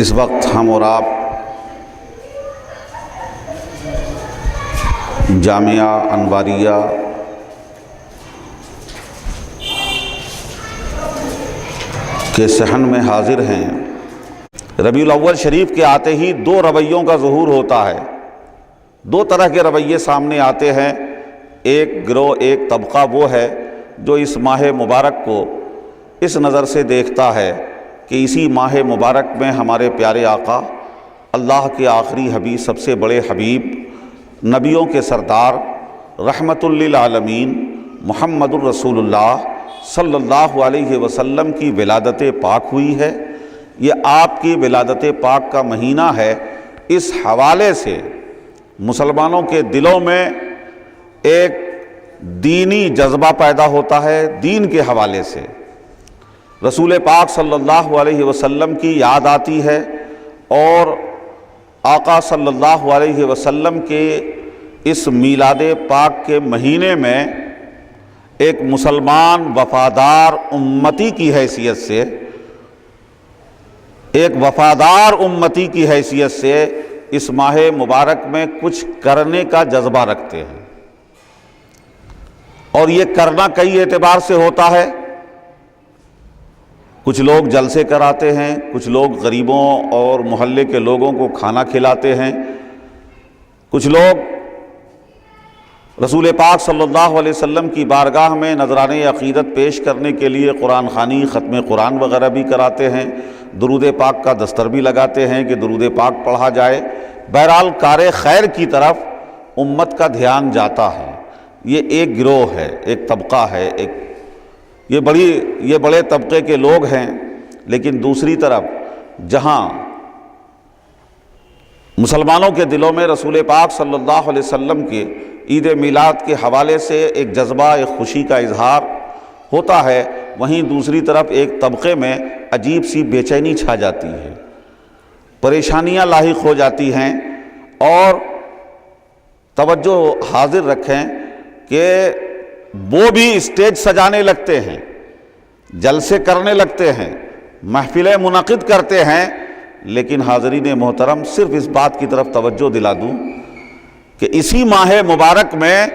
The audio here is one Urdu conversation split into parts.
اس وقت ہم اور آپ جامعہ انواریہ کے صحن میں حاضر ہیں۔ ربیع الاول شریف کے آتے ہی دو رویوں کا ظہور ہوتا ہے، دو طرح کے رویے سامنے آتے ہیں۔ ایک گروہ، ایک طبقہ وہ ہے جو اس ماہ مبارک کو اس نظر سے دیکھتا ہے کہ اسی ماہ مبارک میں ہمارے پیارے آقا، اللہ کے آخری حبیب، سب سے بڑے حبیب، نبیوں کے سردار، رحمت للعالمین محمد الرسول اللہ صلی اللہ علیہ وسلم کی ولادت پاک ہوئی ہے۔ یہ آپ کی ولادت پاک کا مہینہ ہے۔ اس حوالے سے مسلمانوں کے دلوں میں ایک دینی جذبہ پیدا ہوتا ہے۔ دین کے حوالے سے رسول پاک صلی اللہ علیہ وسلم کی یاد آتی ہے، اور آقا صلی اللہ علیہ وسلم کے اس میلاد پاک کے مہینے میں ایک مسلمان وفادار امتی کی حیثیت سے، ایک وفادار امتی کی حیثیت سے اس ماہ مبارک میں کچھ کرنے کا جذبہ رکھتے ہیں، اور یہ کرنا کئی اعتبار سے ہوتا ہے۔ کچھ لوگ جلسے کراتے ہیں، کچھ لوگ غریبوں اور محلے کے لوگوں کو کھانا کھلاتے ہیں، کچھ لوگ رسول پاک صلی اللہ علیہ وسلم کی بارگاہ میں نذرانے عقیدت پیش کرنے کے لیے قرآن خوانی، ختم قرآن وغیرہ بھی کراتے ہیں، درود پاک کا دستر بھی لگاتے ہیں کہ درود پاک پڑھا جائے۔ بہرحال کار خیر کی طرف امت کا دھیان جاتا ہے۔ یہ ایک گروہ ہے، ایک طبقہ ہے، یہ بڑے طبقے کے لوگ ہیں۔ لیکن دوسری طرف جہاں مسلمانوں کے دلوں میں رسول پاک صلی اللہ علیہ وسلم کے عید میلاد کے حوالے سے ایک جذبہ، ایک خوشی کا اظہار ہوتا ہے، وہیں دوسری طرف ایک طبقے میں عجیب سی بے چینی چھا جاتی ہے، پریشانیاں لاحق ہو جاتی ہیں۔ اور توجہ حاضر رکھیں کہ وہ بھی اسٹیج سجانے لگتے ہیں، جلسے کرنے لگتے ہیں، محفلیں منعقد کرتے ہیں، لیکن حاضرین محترم صرف اس بات کی طرف توجہ دلا دوں کہ اسی ماہ مبارک میں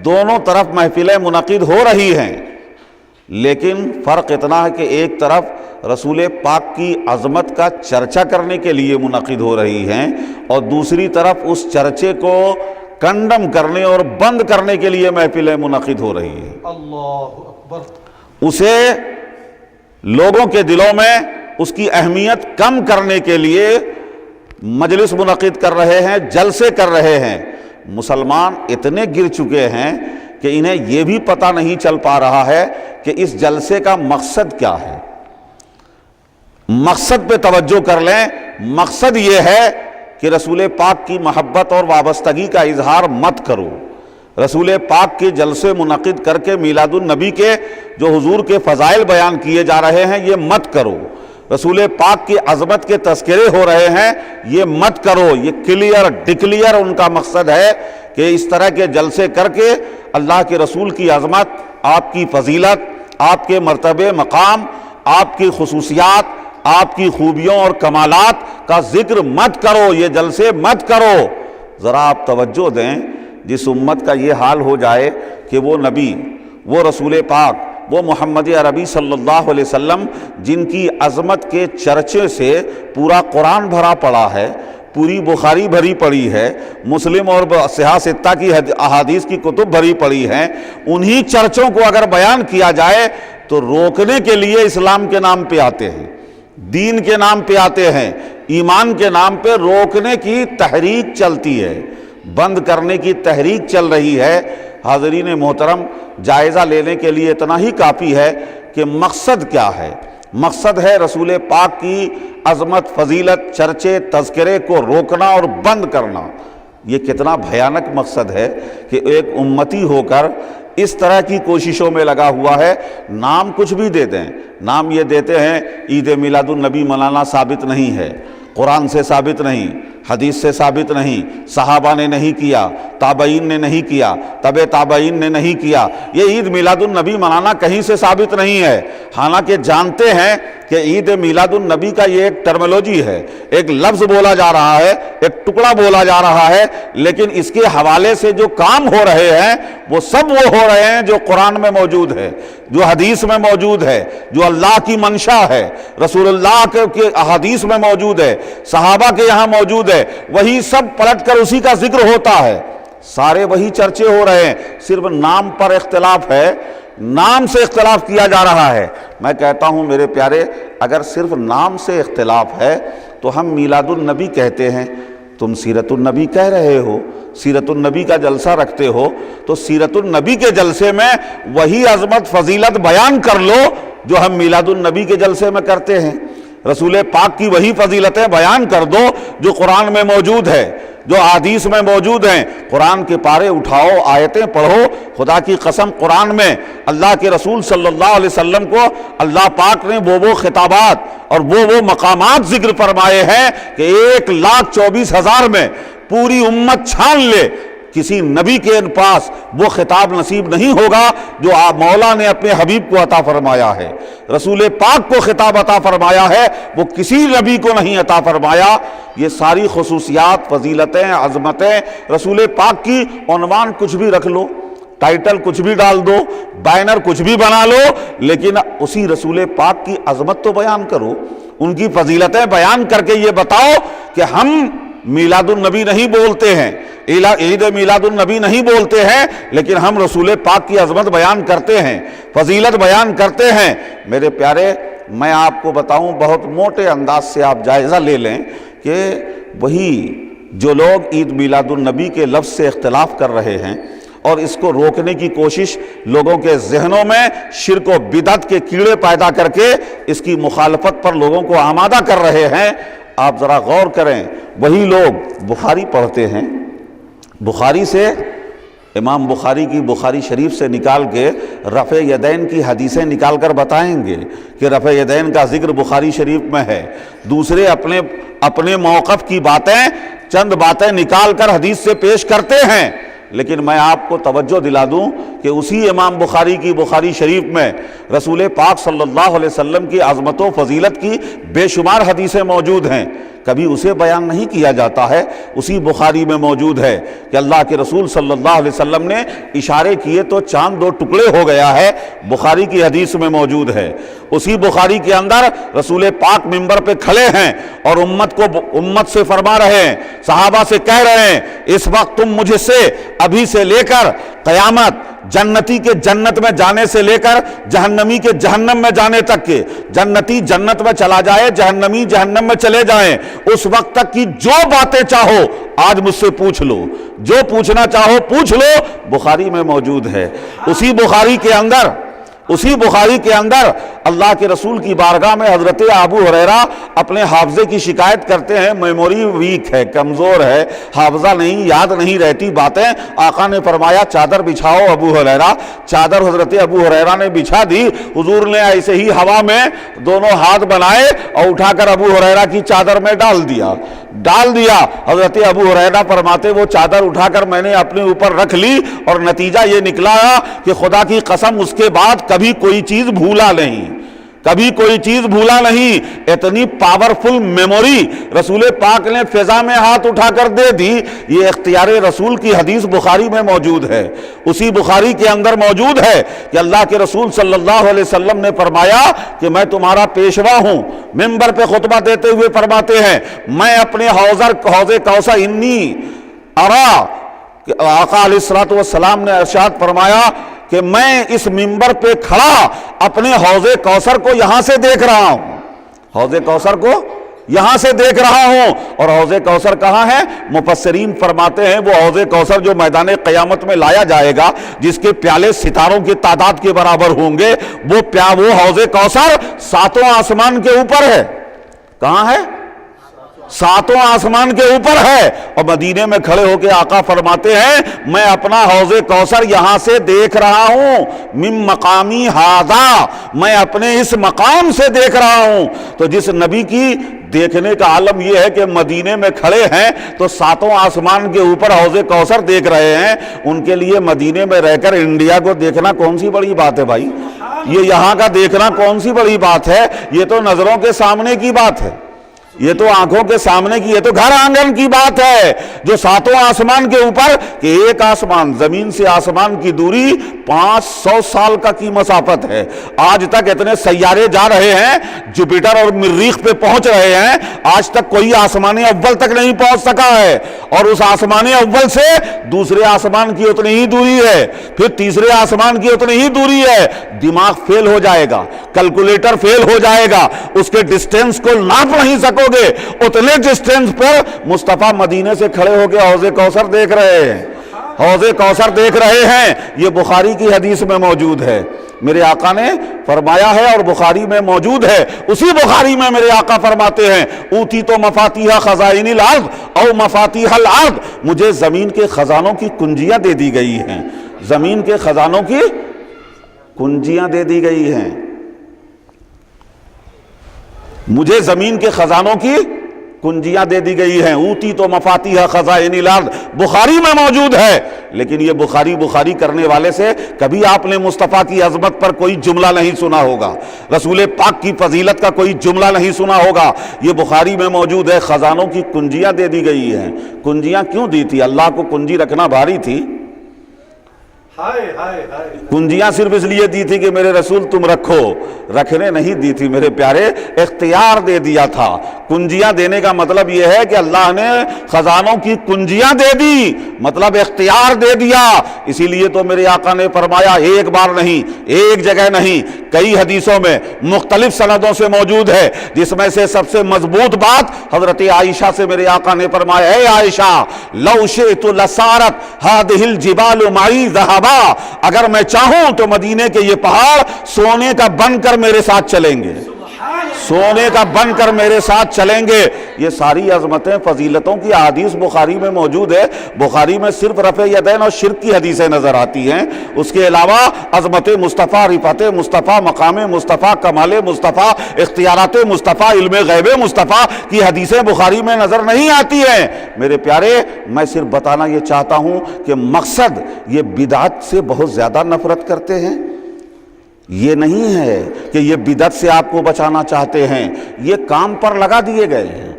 دونوں طرف محفلیں منعقد ہو رہی ہیں، لیکن فرق اتنا ہے کہ ایک طرف رسول پاک کی عظمت کا چرچا کرنے کے لیے منعقد ہو رہی ہیں، اور دوسری طرف اس چرچے کو کنڈم کرنے اور بند کرنے کے لیے محفلیں منعقد ہو رہی ہیں۔ اللہ اکبر۔ اسے لوگوں کے دلوں میں اس کی اہمیت کم کرنے کے لیے مجلس منعقد کر رہے ہیں، جلسے کر رہے ہیں۔ مسلمان اتنے گر چکے ہیں کہ انہیں یہ بھی پتہ نہیں چل پا رہا ہے کہ اس جلسے کا مقصد کیا ہے۔ مقصد پہ توجہ کر لیں۔ مقصد یہ ہے کہ رسول پاک کی محبت اور وابستگی کا اظہار مت کرو۔ رسول پاک کے جلسے منعقد کر کے میلاد النبی کے جو حضور کے فضائل بیان کیے جا رہے ہیں یہ مت کرو۔ رسول پاک کی عظمت کے تذکرے ہو رہے ہیں یہ مت کرو۔ یہ کلیئر ڈکلیئر ان کا مقصد ہے کہ اس طرح کے جلسے کر کے اللہ کے رسول کی عظمت، آپ کی فضیلت، آپ کے مرتبے مقام، آپ کی خصوصیات، آپ کی خوبیوں اور کمالات کا ذکر مت کرو، یہ جلسے مت کرو۔ ذرا آپ توجہ دیں، جس امت کا یہ حال ہو جائے کہ وہ نبی، وہ رسول پاک، وہ محمد عربی صلی اللہ علیہ وسلم جن کی عظمت کے چرچے سے پورا قرآن بھرا پڑا ہے، پوری بخاری بھری پڑی ہے، مسلم اور صحاح ستہ کی احادیث کی کتب بھری پڑی ہیں، انہی چرچوں کو اگر بیان کیا جائے تو روکنے کے لیے اسلام کے نام پہ آتے ہیں، دین کے نام پہ آتے ہیں، ایمان کے نام پہ روکنے کی تحریک چلتی ہے، بند کرنے کی تحریک چل رہی ہے۔ حاضرین محترم، جائزہ لینے کے لیے اتنا ہی کافی ہے کہ مقصد کیا ہے۔ مقصد ہے رسول پاک کی عظمت، فضیلت، چرچے، تذکرے کو روکنا اور بند کرنا۔ یہ کتنا بھیانک مقصد ہے کہ ایک امتی ہو کر اس طرح کی کوششوں میں لگا ہوا ہے۔ نام کچھ بھی دے دیں، نام یہ دیتے ہیں عید میلاد النبی منانا ثابت نہیں ہے، قرآن سے ثابت نہیں، حدیث سے ثابت نہیں، صحابہ نے نہیں کیا، تابعین نے نہیں کیا، تبع تابعین نے نہیں کیا۔ یہ عید میلاد النبی منانا کہیں سے ثابت نہیں ہے، حالانکہ جانتے ہیں کہ عید میلاد النبی کا یہ ایک ٹرمولوجی ہے، ایک لفظ بولا جا رہا ہے، ایک ٹکڑا بولا جا رہا ہے، لیکن اس کے حوالے سے جو کام ہو رہے ہیں وہ سب وہ ہو رہے ہیں جو قرآن میں موجود ہے، جو حدیث میں موجود ہے، جو اللہ کی منشا ہے، رسول اللہ کے احادیث میں موجود ہے، صحابہ کے یہاں موجود ہے، وہی سب پلٹ کر اسی کا ذکر ہوتا ہے، سارے وہی چرچے ہو رہے ہیں، صرف نام پر اختلاف ہے، نام سے اختلاف کیا جا رہا ہے۔ میں کہتا ہوں میرے پیارے، اگر صرف نام سے اختلاف ہے تو ہم میلاد النبی کہتے ہیں، تم سیرت النبی کہہ رہے ہو، سیرت النبی کا جلسہ رکھتے ہو، تو سیرت النبی کے جلسے میں وہی عظمت فضیلت بیان کر لو جو ہم میلاد النبی کے جلسے میں کرتے ہیں، رسول پاک کی وہی فضیلتیں بیان کر دو جو قرآن میں موجود ہے، جو حدیث میں موجود ہیں۔ قرآن کے پارے اٹھاؤ، آیتیں پڑھو، خدا کی قسم قرآن میں اللہ کے رسول صلی اللہ علیہ وسلم کو اللہ پاک نے وہ خطابات اور وہ مقامات ذکر فرمائے ہیں کہ 1,24,000 میں پوری امت چھان لے، کسی نبی کے پاس وہ خطاب نصیب نہیں ہوگا جو مولا نے اپنے حبیب کو عطا فرمایا ہے، رسول پاک کو خطاب عطا فرمایا ہے، وہ کسی نبی کو نہیں عطا فرمایا۔ یہ ساری خصوصیات، فضیلتیں، عظمتیں رسول پاک کی، عنوان کچھ بھی رکھ لو، ٹائٹل کچھ بھی ڈال دو، بینر کچھ بھی بنا لو، لیکن اسی رسول پاک کی عظمت تو بیان کرو، ان کی فضیلتیں بیان کر کے یہ بتاؤ کہ ہم میلاد النبی نہیں بولتے ہیں، عید میلاد النبی نہیں بولتے ہیں، لیکن ہم رسول پاک کی عظمت بیان کرتے ہیں، فضیلت بیان کرتے ہیں۔ میرے پیارے، میں آپ کو بتاؤں، بہت موٹے انداز سے آپ جائزہ لے لیں کہ وہی جو لوگ عید میلاد النبی کے لفظ سے اختلاف کر رہے ہیں اور اس کو روکنے کی کوشش لوگوں کے ذہنوں میں شرک و بدعت کے کیڑے پیدا کر کے اس کی مخالفت پر لوگوں کو آمادہ کر رہے ہیں، آپ ذرا غور کریں۔ وہی لوگ بخاری پڑھتے ہیں، بخاری سے امام بخاری کی بخاری شریف سے نکال کے رفع یدین کی حدیثیں نکال کر بتائیں گے کہ رفع یدین کا ذکر بخاری شریف میں ہے، دوسرے اپنے موقف کی باتیں، چند باتیں نکال کر حدیث سے پیش کرتے ہیں، لیکن میں آپ کو توجہ دلا دوں کہ اسی امام بخاری کی بخاری شریف میں رسول پاک صلی اللہ علیہ وسلم کی عظمت و فضیلت کی بے شمار حدیثیں موجود ہیں، کبھی اسے بیان نہیں کیا جاتا ہے۔ اسی بخاری میں موجود ہے کہ اللہ کے رسول صلی اللہ علیہ وسلم نے اشارے کیے تو چاند 2 ٹکڑے ہو گیا ہے، بخاری کی حدیث میں موجود ہے۔ اسی بخاری کے اندر رسول پاک منبر پہ کھڑے ہیں اور امت سے فرما رہے ہیں، صحابہ سے کہہ رہے ہیں، اس وقت تم مجھ سے ابھی سے لے کر قیامت، جنتی کے جنت میں جانے سے لے کر جہنمی کے جہنم میں جانے تک کے، جنتی جنت میں چلا جائے، جہنمی جہنم میں چلے جائیں، اس وقت تک کی جو باتیں چاہو آج مجھ سے پوچھ لو، جو پوچھنا چاہو پوچھ لو، بخاری میں موجود ہے۔ اسی بخاری کے اندر اللہ کے رسول کی بارگاہ میں حضرت ابو ہریرہ اپنے حافظے کی شکایت کرتے ہیں، میموری ویک ہے، کمزور ہے، حافظہ نہیں، یاد نہیں رہتی باتیں۔ آقا نے فرمایا چادر بچھاؤ ابو ہریرہ، چادر حضرت ابو ہریرہ نے بچھا دی، حضور نے ایسے ہی ہوا میں دونوں ہاتھ بنائے اور اٹھا کر ابو ہریرہ کی چادر میں ڈال دیا۔ حضرت ابو ہریرہ فرماتے وہ چادر اٹھا کر میں نے اپنے اوپر رکھ لی اور نتیجہ یہ نکلا کہ خدا کی قسم اس کے بعد کبھی کوئی چیز بھولا نہیں۔ اتنی پاورفل میموری رسول پاک نے فضا میں ہاتھ اٹھا کر دے دی۔ یہ اختیار رسول کی حدیث بخاری میں موجود ہے۔ اسی بخاری کے اندر موجود ہے کہ اللہ کے رسول صلی اللہ علیہ وسلم نے فرمایا کہ میں تمہارا پیشوا ہوں، منبر پہ خطبہ دیتے ہوئے فرماتے ہیں، میں اپنے حوض کوثر انی ارا، آقا علیہ الصلوۃ والسلام نے ارشاد فرمایا کہ میں اس منبر پہ کھڑا اپنے حوض کوثر کو یہاں سے دیکھ رہا ہوں، حوض کوثر کو یہاں سے دیکھ رہا ہوں۔ اور حوض کوثر کہاں ہے؟ مفسرین فرماتے ہیں وہ حوض کوثر جو میدان قیامت میں لایا جائے گا، جس کے پیالے ستاروں کی تعداد کے برابر ہوں گے، وہ حوض کوثر 7 آسمان کے اوپر ہے۔ کہاں ہے؟ ساتوں آسمان کے اوپر ہے، اور مدینے میں کھڑے ہو کے آقا فرماتے ہیں میں اپنا حوض کوثر یہاں سے دیکھ رہا ہوں، من مقامی ھذا، میں اپنے اس مقام سے دیکھ رہا ہوں۔ تو جس نبی کی دیکھنے کا عالم یہ ہے کہ مدینے میں کھڑے ہیں تو ساتوں آسمان کے اوپر حوض کوثر دیکھ رہے ہیں، ان کے لیے مدینے میں رہ کر انڈیا کو دیکھنا کون سی بڑی بات ہے بھائی؟ یہ یہاں کا دیکھنا کون سی بڑی بات ہے؟ یہ تو نظروں کے سامنے کی بات ہے، یہ تو آنکھوں کے سامنے کی، یہ تو گھر آنگن کی بات ہے، جو ساتوں آسمان کے اوپر، کہ ایک آسمان، زمین سے آسمان کی دوری 500 سال کا کی مسافت ہے۔ آج تک اتنے سیارے جا رہے ہیں، جوپیٹر اور مریخ پہ پہنچ رہے ہیں، آج تک کوئی آسمان اول تک نہیں پہنچ سکا ہے، اور اس آسمان اول سے دوسرے آسمان کی اتنی ہی دوری ہے، پھر تیسرے آسمان کی اتنی ہی دوری ہے۔ دماغ فیل ہو جائے گا، کیلکولیٹر فیل ہو جائے گا، اس کے ڈسٹینس کو ناپ نہیں سکو گے، اتنے ڈسٹینس پر مصطفیٰ مدینے سے کھڑے ہو کے حوض کوثر دیکھ رہے ہیں، حوض کوثر دیکھ رہے ہیں۔ یہ بخاری کی حدیث میں موجود ہے، میرے آقا نے فرمایا ہے، اور بخاری میں موجود ہے۔ اسی بخاری میں میرے آقا فرماتے ہیں اوتی تو مفاتیح خزائن الارض او مفاتیح الارض، مجھے زمین کے خزانوں کی کنجیاں دے دی گئی ہیں، زمین کے خزانوں کی کنجیاں دے دی گئی ہیں، مجھے زمین کے خزانوں کی کنجیاں دے دی گئی ہیں۔ اوتی تو مفاتیح خزائن الارض بخاری میں موجود ہے، لیکن یہ بخاری کرنے والے سے کبھی آپ نے مصطفیٰ کی عظمت پر کوئی جملہ نہیں سنا ہوگا، رسول پاک کی فضیلت کا کوئی جملہ نہیں سنا ہوگا۔ یہ بخاری میں موجود ہے، خزانوں کی کنجیاں دے دی گئی ہیں۔ کنجیاں کیوں دی تھی؟ اللہ کو کنجی رکھنا بھاری تھی؟ کنجیاں صرف اس لیے دی تھی کہ میرے رسول تم رکھو، رکھنے نہیں دی تھی میرے پیارے، اختیار دے دیا تھا۔ کنجیاں دینے کا مطلب یہ ہے کہ اللہ نے خزانوں کی کنجیاں دے دی، مطلب اختیار دے دیا۔ اسی لیے تو میرے آقا نے فرمایا، ایک بار نہیں، ایک جگہ نہیں، کئی حدیثوں میں مختلف سندوں سے موجود ہے، جس میں سے سب سے مضبوط بات حضرت عائشہ سے میرے آقا نے فرمایا، اے عائشہ لو شئت لسارت هذه الجبال معي ذهبا، اگر میں چاہوں تو مدینے کے یہ پہاڑ سونے کا بن کر میرے ساتھ چلیں گے، سونے کا بن کر میرے ساتھ چلیں گے۔ یہ ساری عظمتیں، فضیلتوں کی احادیث بخاری میں موجود ہے۔ بخاری میں صرف رفع یدین اور شرک کی حدیثیں نظر آتی ہیں، اس کے علاوہ عظمت مصطفیٰ، رفعت مصطفیٰ، مقام مصطفیٰ، کمال مصطفیٰ، اختیارات مصطفیٰ، علم غیب مصطفیٰ کی حدیثیں بخاری میں نظر نہیں آتی ہیں۔ میرے پیارے، میں صرف بتانا یہ چاہتا ہوں کہ مقصد یہ بدعت سے بہت زیادہ نفرت کرتے ہیں، یہ نہیں ہے کہ یہ بدعت سے آپ کو بچانا چاہتے ہیں، یہ کام پر لگا دیے گئے ہیں،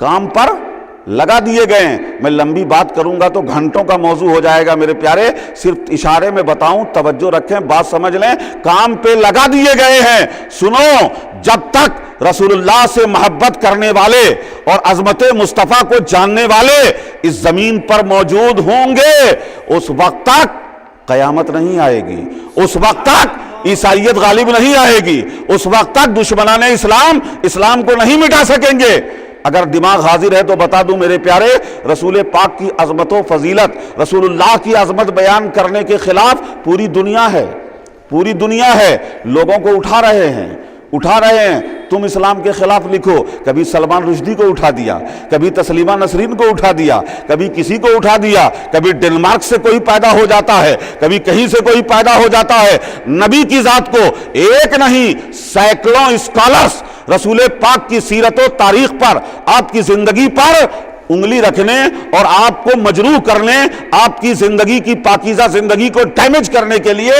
کام پر لگا دیے گئے ہیں۔ میں لمبی بات کروں گا تو گھنٹوں کا موضوع ہو جائے گا میرے پیارے، صرف اشارے میں بتاؤں، توجہ رکھیں، بات سمجھ لیں، کام پہ لگا دیے گئے ہیں۔ سنو، جب تک رسول اللہ سے محبت کرنے والے اور عظمت مصطفیٰ کو جاننے والے اس زمین پر موجود ہوں گے، اس وقت تک قیامت نہیں آئے گی، اس وقت تک عیسائیت غالب نہیں آئے گی، اس وقت تک دشمنان اسلام کو نہیں مٹا سکیں گے۔ اگر دماغ حاضر ہے تو بتا دوں میرے پیارے، رسول پاک کی عظمت و فضیلت، رسول اللہ کی عظمت بیان کرنے کے خلاف پوری دنیا ہے، پوری دنیا ہے، لوگوں کو اٹھا رہے ہیں۔ تم اسلام کے خلاف لکھو، کبھی سلمان رشدی کو اٹھا دیا، کبھی تسلیمہ نسرین کو اٹھا دیا، کبھی کسی کو اٹھا دیا، کبھی ڈنمارک سے کوئی پیدا ہو جاتا ہے، کبھی کہیں سے کوئی پیدا ہو جاتا ہے۔ نبی کی ذات کو ایک نہیں سینکڑوں اسکالرز رسول پاک کی سیرت و تاریخ پر، آپ کی زندگی پر انگلی رکھنے اور آپ کو مجروح کرنے، آپ کی زندگی کی پاکیزہ زندگی کو ڈیمیج کرنے کے لیے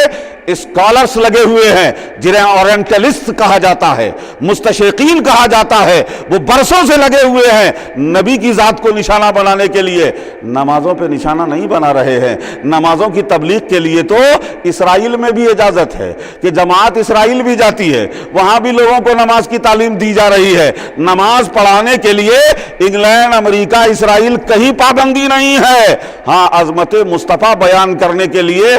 اسکالرز لگے ہوئے ہیں، جنہیں اورینٹلسٹ کہا جاتا ہے، مستشرقین کہا جاتا ہے۔ وہ برسوں سے لگے ہوئے ہیں نبی کی ذات کو نشانہ بنانے کے لیے، نمازوں پہ نشانہ نہیں بنا رہے ہیں۔ نمازوں کی تبلیغ کے لیے تو اسرائیل میں بھی اجازت ہے کہ جماعت اسرائیل بھی جاتی ہے، وہاں بھی لوگوں کو نماز کی تعلیم دی جا رہی ہے۔ نماز پڑھانے کے لیے انگلینڈ، امریکہ، اسرائیل کہیں پابندی نہیں ہے۔ ہاں، عظمت مصطفیٰ بیان کرنے کے لیے